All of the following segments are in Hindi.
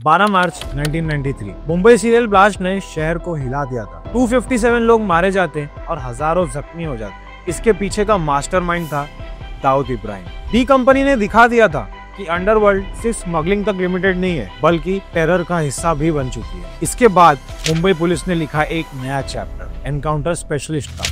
12 मार्च 1993 मुंबई सीरियल ब्लास्ट ने शहर को हिला दिया था। 257 लोग मारे जाते और हजारों जख्मी हो जाते। इसके पीछे का मास्टरमाइंड था दाऊद इब्राहिम। डी कंपनी ने दिखा दिया था कि अंडरवर्ल्ड सिर्फ स्मगलिंग तक लिमिटेड नहीं है, बल्कि टेरर का हिस्सा भी बन चुकी है। इसके बाद मुंबई पुलिस ने लिखा एक नया चैप्टर, एनकाउंटर स्पेशलिस्ट का।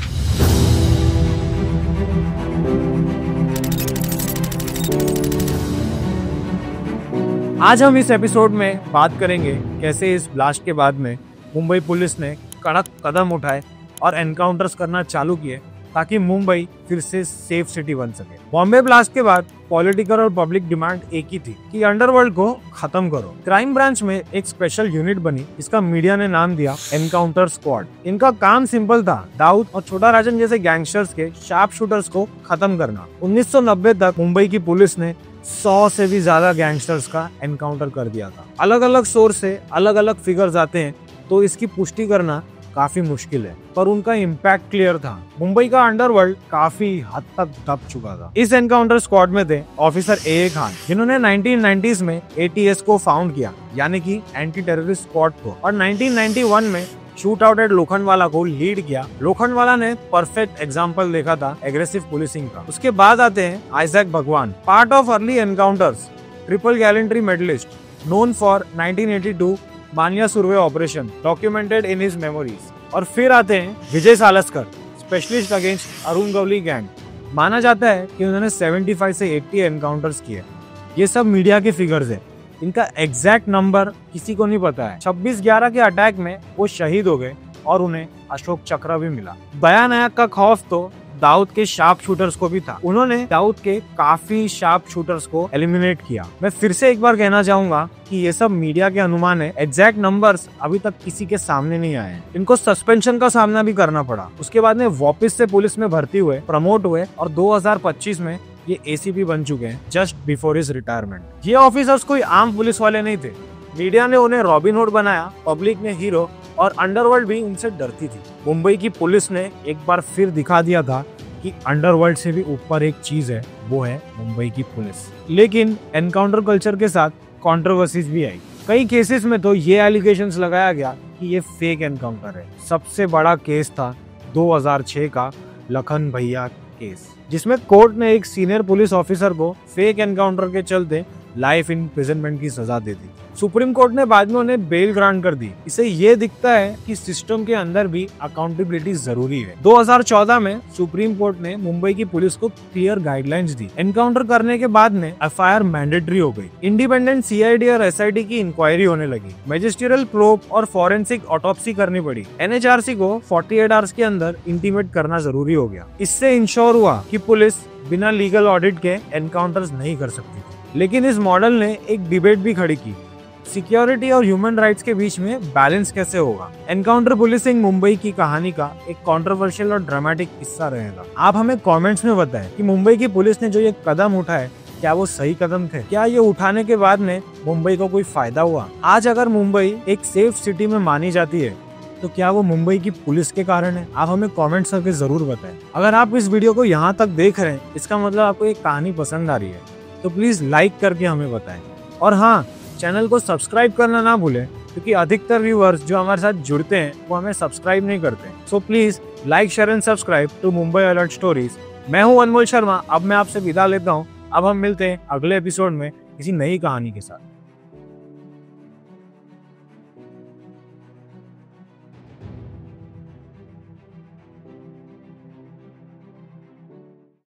आज हम इस एपिसोड में बात करेंगे कैसे इस ब्लास्ट के बाद में मुंबई पुलिस ने कड़क कदम उठाए और एनकाउंटर्स करना चालू किए ताकि मुंबई फिर से सेफ सिटी बन सके। बॉम्बे ब्लास्ट के बाद पॉलिटिकल और पब्लिक डिमांड एक ही थी कि अंडरवर्ल्ड को खत्म करो। क्राइम ब्रांच में एक स्पेशल यूनिट बनी, इसका मीडिया ने नाम दिया एनकाउंटर स्क्वाड। इनका काम सिंपल था, दाऊद और छोटा राजन जैसे गैंगस्टर्स के शार्प शूटर्स को खत्म करना। 1990 तक मुंबई की पुलिस ने 100 से भी ज्यादा गैंगस्टर्स का एनकाउंटर कर दिया था। अलग अलग सोर्स से अलग अलग फिगर्स आते हैं, तो इसकी पुष्टि करना काफी मुश्किल है, पर उनका इम्पैक्ट क्लियर था। मुंबई का अंडरवर्ल्ड काफी हद तक दब चुका था। इस एनकाउंटर स्क्वाड में थे ऑफिसर ए खान, जिन्होंने 1990s में ATS को फाउंड किया, यानी कि एंटी टेररिस्ट स्क्वाड को, और 1991 में शूट आउट एट लोखंडवाला को लीड किया। लोखंडवाला ने परफेक्ट एग्जांपल देखा था एग्रेसिव पुलिसिंग का। उसके बाद आते हैं Isaac Bhagwan, part of early encounters, triple gallantry medalist, known for 1982 Manya Surve operation, documented in his memories. और फिर आते हैं Vijay Salaskar, specialist against Arun Gawli gang. माना जाता है कि उन्होंने 75 से 80 एनकाउंटर्स किए। ये सब मीडिया के फिगर्स है, इनका एग्जैक्ट नंबर किसी को नहीं पता है। 26/11 के अटैक में वो शहीद हो गए और उन्हें अशोक चक्र भी मिला। दया नायक का खौफ तो दाऊद के शार्प शूटर्स को भी था। उन्होंने दाऊद के काफी शार्प शूटर्स को एलिमिनेट किया। मैं फिर से एक बार कहना चाहूंगा कि ये सब मीडिया के अनुमान है, एग्जैक्ट नंबर्स अभी तक किसी के सामने नहीं आए हैं। इनको सस्पेंशन का सामना भी करना पड़ा। उसके बाद में वापस से पुलिस में भर्ती हुए, प्रमोट हुए और 2025 में ये ACP बन चुके हैं, जस्ट बिफोर हिज रिटायरमेंट। ये ऑफिसर्स कोई आम पुलिस वाले नहीं थे। मीडिया ने उन्हें रॉबिन हुड बनाया, पब्लिक ने हीरो, और अंडरवर्ल्ड भी उनसे डरती थी। मुंबई की पुलिस ने एक बार फिर दिखा दिया था कि अंडरवर्ल्ड से भी ऊपर एक चीज है, वो है मुंबई की पुलिस। लेकिन एनकाउंटर कल्चर के साथ कंट्रोवर्सीज भी आई। कई केसेस में तो ये एलिगेशंस लगाया गया कि ये फेक एनकाउंटर है। सबसे बड़ा केस था 2006 का लखन भैया केस, जिसमें कोर्ट ने एक सीनियर पुलिस ऑफिसर को फेक एनकाउंटर के चलते लाइफ इम्प्रिजनमेंट की सजा दे दी। सुप्रीम कोर्ट ने बाद में उन्हें बेल ग्रांट कर दी। इसे ये दिखता है कि सिस्टम के अंदर भी अकाउंटेबिलिटी जरूरी है। 2014 में सुप्रीम कोर्ट ने मुंबई की पुलिस को क्लियर गाइडलाइंस दी। एनकाउंटर करने के बाद में FIR मैंडेटरी हो गई। इंडिपेंडेंट CID और SIT की इंक्वायरी होने लगी। मैजिस्ट्रियल प्रोब और फॉरेंसिक ऑटोप्सी करनी पड़ी। NHRC को 48 आवर्स के अंदर इंटीमेट करना जरूरी हो गया। इससे इंश्योर हुआ कि पुलिस बिना लीगल ऑडिट के एनकाउंटर्स नहीं कर सकती थी। लेकिन इस मॉडल ने एक डिबेट भी खड़ी की, सिक्योरिटी और ह्यूमन राइट्स के बीच में बैलेंस कैसे होगा। एनकाउंटर पुलिसिंग मुंबई की कहानी का एक कंट्रोवर्शियल और ड्रामेटिक हिस्सा रहेगा। आप हमें कमेंट्स में बताएं कि मुंबई की पुलिस ने जो ये कदम उठाए, क्या वो सही कदम थे? क्या ये उठाने के बाद में मुंबई को कोई फायदा हुआ? आज अगर मुंबई एक सेफ सिटी में मानी जाती है, तो क्या वो मुंबई की पुलिस के कारण है? आप हमें कमेंट्स करके जरूर बताएं। अगर आप इस वीडियो को यहाँ तक देख रहे हैं, इसका मतलब आपको ये कहानी पसंद आ रही है, तो प्लीज लाइक करके हमें बताएं। और हाँ, चैनल को सब्सक्राइब करना ना भूलें, क्योंकि अधिकतर व्यूअर्स जो हमारे साथ जुड़ते हैं वो हमें सब्सक्राइब नहीं करते। सो please like, share and subscribe to Mumbai alert stories. मैं हूं अनमोल शर्मा, अब मैं आपसे विदा लेता हूं। अब हम मिलते हैं अगले एपिसोड में किसी नई कहानी के साथ।